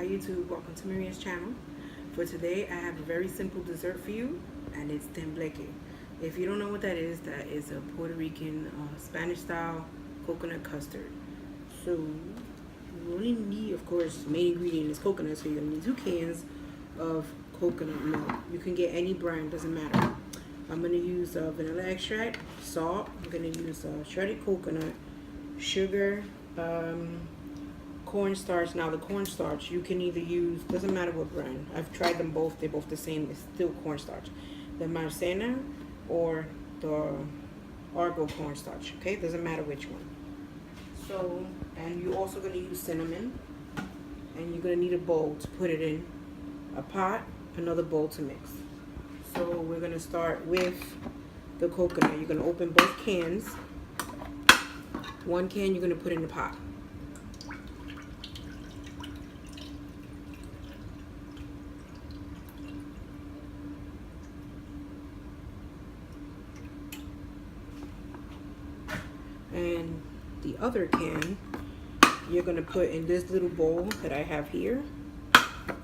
Hi YouTube, welcome to Maria's channel. For today I have a very simple dessert for you, and it's Tembleque. If you don't know what that is a Puerto Rican Spanish style coconut custard. So you only need, of course, main ingredient is coconut, so you're gonna need 2 cans of coconut milk. You can get any brand, doesn't matter. I'm gonna use vanilla extract, salt, I'm gonna use shredded coconut, sugar, cornstarch. Now the cornstarch you can either use, doesn't matter what brand, I've tried them both, they're both the same, it's still cornstarch, the maicena or the argo cornstarch, okay, doesn't matter which one. So, and you're also going to use cinnamon, and you're going to need a bowl to put it in, a pot, another bowl to mix. So we're going to start with the coconut. You're going to open both cans. One can you're going to put in the pot. And the other can you're going to put in this little bowl that I have here,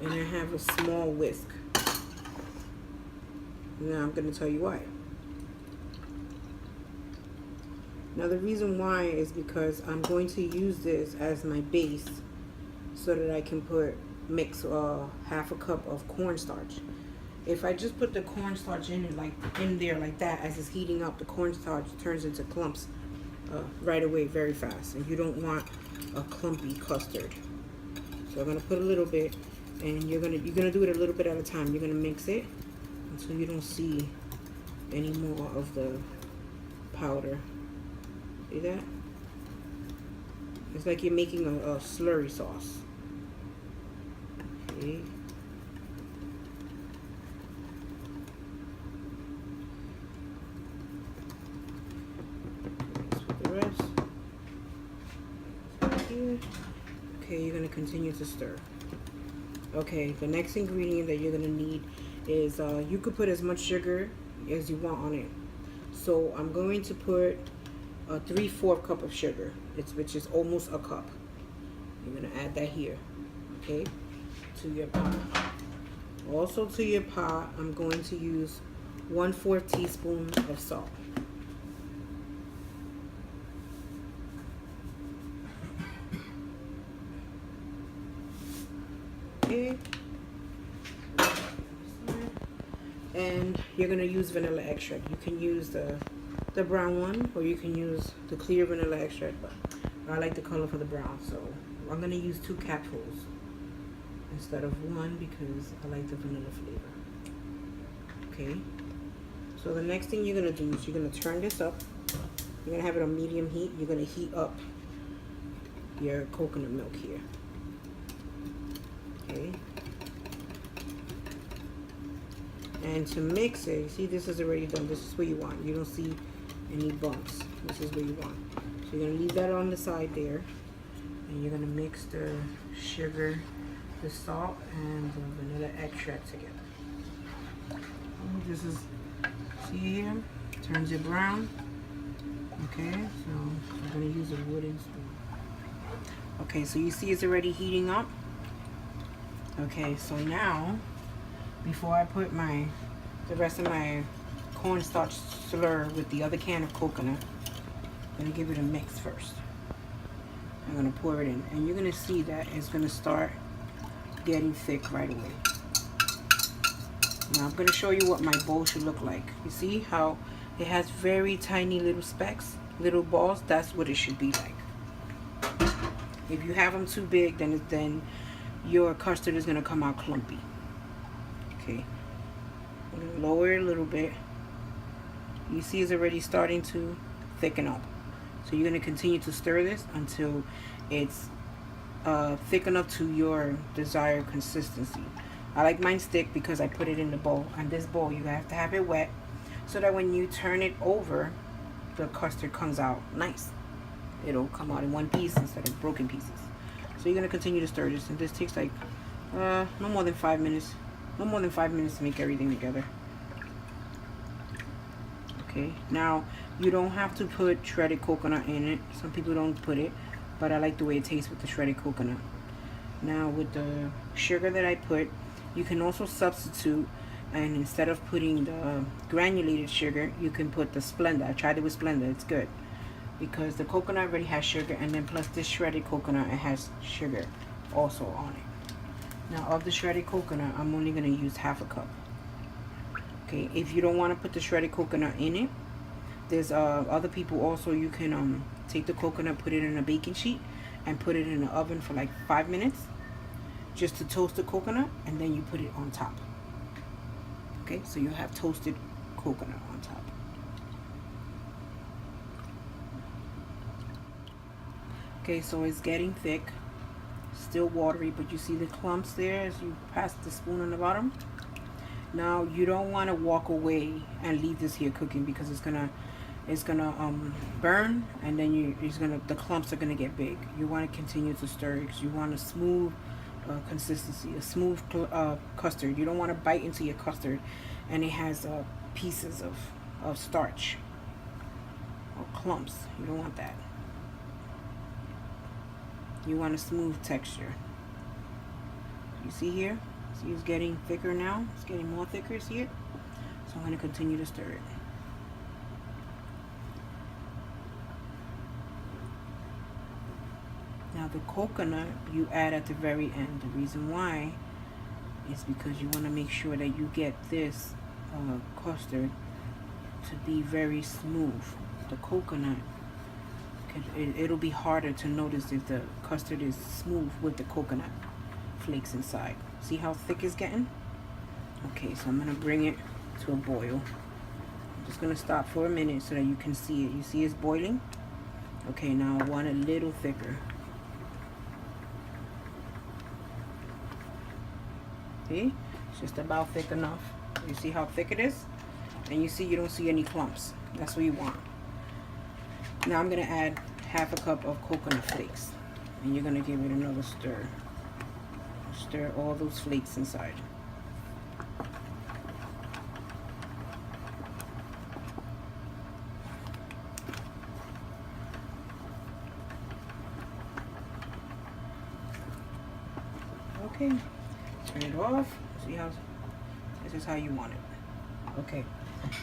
and I have a small whisk. Now I'm going to tell you why. Now the reason why is because I'm going to use this as my base so that I can mix half a cup of cornstarch. If I just put the cornstarch in there like that, as it's heating up, the cornstarch turns into clumps right away very fast, and you don't want a clumpy custard. So I'm gonna put a little bit, and you're gonna do it a little bit at a time. You're gonna mix it until you don't see any more of the powder. See that? It's like you're making a slurry sauce. Okay. Okay, you're going to continue to stir. Okay, the next ingredient that you're going to need is, you could put as much sugar as you want on it. So I'm going to put a 3/4 cup of sugar, which is almost a cup. You're going to add that here, okay, to your pot. Also to your pot, I'm going to use 1/4 teaspoon of salt. Okay. And you're gonna use vanilla extract. You can use the brown one, or you can use the clear vanilla extract, but I like the color for the brown, so I'm gonna use 2 capfuls instead of 1 because I like the vanilla flavor. Okay, so the next thing you're gonna do is you're gonna turn this up. You're gonna have it on medium heat. You're gonna heat up your coconut milk here. Okay. And to mix it, you see this is already done. This is where you want. You don't see any bumps. This is where you want. So you're going to leave that on the side there. And you're going to mix the sugar, the salt, and the vanilla extract together. And this is, see here? Turns it brown. Okay, so I'm going to use a wooden spoon. Okay, so you see it's already heating up. Okay, so now, before I put the rest of my cornstarch slur with the other can of coconut, I'm going to give it a mix first. I'm going to pour it in, and you're going to see that it's going to start getting thick right away. Now I'm going to show you what my bowl should look like. You see how it has very tiny little specks, little balls? That's what it should be like. If you have them too big, then your custard is going to come out clumpy. Okay, I'm going to lower it a little bit. You see it's already starting to thicken up. So you're going to continue to stir this until it's thick enough to your desired consistency. I like mine thick because I put it in the bowl. And this bowl, you have to have it wet so that when you turn it over, the custard comes out nice. It'll come out in one piece instead of broken pieces. So you're going to continue to stir this, and this takes like no more than 5 minutes. No more than 5 minutes to make everything together. Okay, now you don't have to put shredded coconut in it. Some people don't put it, but I like the way it tastes with the shredded coconut. Now with the sugar that I put, you can also substitute, and instead of putting the granulated sugar, you can put the Splenda. I tried it with Splenda. It's good because the coconut already has sugar, and then plus this shredded coconut, it has sugar also on it. Now of the shredded coconut, I'm only going to use half a cup. Okay, if you don't want to put the shredded coconut in it, there's other people also, you can take the coconut, put it in a baking sheet, and put it in the oven for like 5 minutes just to toast the coconut, and then you put it on top. Okay, so you have toasted coconut on top. Okay, so it's getting thick, still watery, but you see the clumps there as you pass the spoon on the bottom. Now you don't want to walk away and leave this here cooking, because it's gonna burn, and then the clumps are gonna get big. You want to continue to stir it because you want a smooth consistency, a smooth custard. You don't want to bite into your custard and it has pieces of starch or clumps. You don't want that. You want a smooth texture. You see here? See, it's getting thicker now. It's getting more thicker, see it? So I'm going to continue to stir it. Now the coconut you add at the very end. The reason why is because you want to make sure that you get this custard to be very smooth. The coconut, it'll be harder to notice if the custard is smooth with the coconut flakes inside. See how thick it's getting? Okay, so I'm going to bring it to a boil. I'm just going to stop for a minute so that you can see it. You see it's boiling? Okay, now I want it a little thicker. See? It's just about thick enough. You see how thick it is? And you see you don't see any clumps. That's what you want. Now I'm going to add half a cup of coconut flakes. And you're going to give it another stir. Stir all those flakes inside. Okay, turn it off. See how this is how you want it. Okay,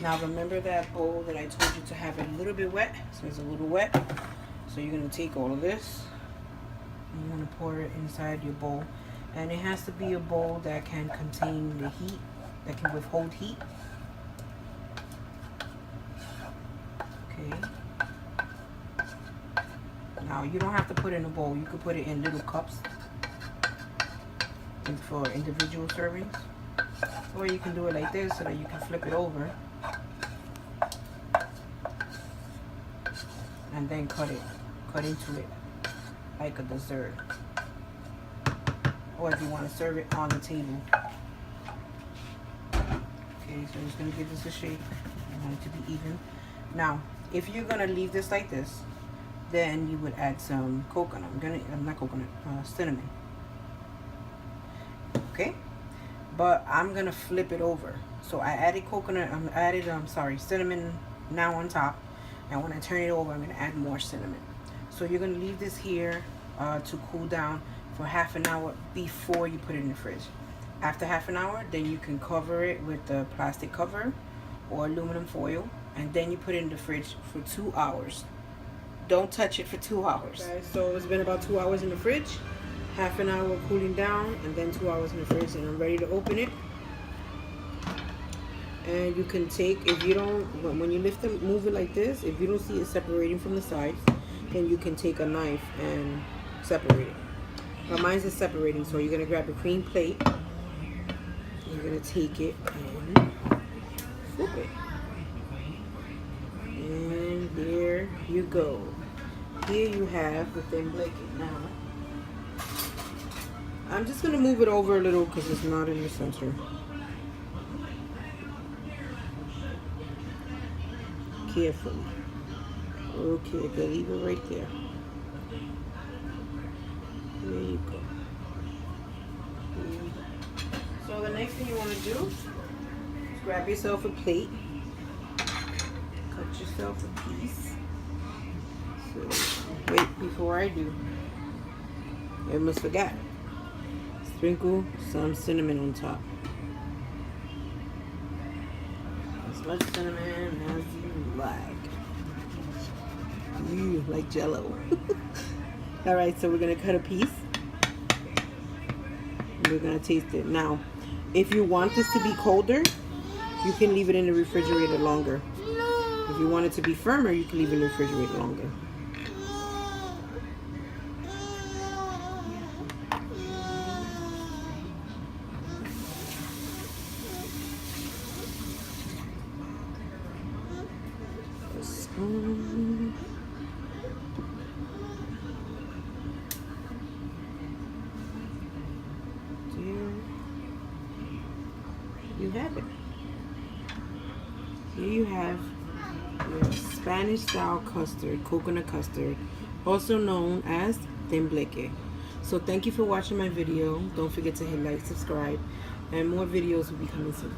now remember that bowl that I told you to have it a little bit wet. So it's a little wet. So you're going to take all of this and you want to pour it inside your bowl. And it has to be a bowl that can contain the heat, that can withhold heat. Okay. Now you don't have to put it in a bowl. You could put it in little cups for individual servings. Or you can do it like this so that you can flip it over. And then cut into it like a dessert. Or if you want to serve it on the table. Okay, so I'm just going to give this a shake. I want it to be even. Now, if you're going to leave this like this, then you would add some coconut. Cinnamon. Okay? But I'm going to flip it over. So I added cinnamon now on top. And when I turn it over, I'm going to add more cinnamon. So you're going to leave this here to cool down for half an hour before you put it in the fridge. After half an hour, then you can cover it with the plastic cover or aluminum foil, and then you put it in the fridge for 2 hours. Don't touch it for 2 hours. Okay, so it's been about 2 hours in the fridge, half an hour cooling down, and then 2 hours in the fridge, and I'm ready to open it. And you can take, if you don't, when you lift it, move it like this, if you don't see it separating from the sides, then you can take a knife and separate it. But mine's is separating, so you're going to grab a clean plate. You're going to take it and flip it. And there you go. Here you have the Tembleque. Now, I'm just going to move it over a little because it's not in the center. Carefully. Okay, good. Leave it right there. There you go. So the next thing you want to do is grab yourself a plate. Cut yourself a piece. So, wait, before I do, I almost forgot. Sprinkle some cinnamon on top. As much cinnamon as you like. Like Jello. Alright, so we're going to cut a piece. We're going to taste it. Now, if you want this to be colder, you can leave it in the refrigerator longer. If you want it to be firmer, you can leave it in the refrigerator longer. You have it. Here you have your Spanish style custard, coconut custard, also known as Tembleque. So thank you for watching my video. Don't forget to hit like, subscribe, and more videos will be coming soon.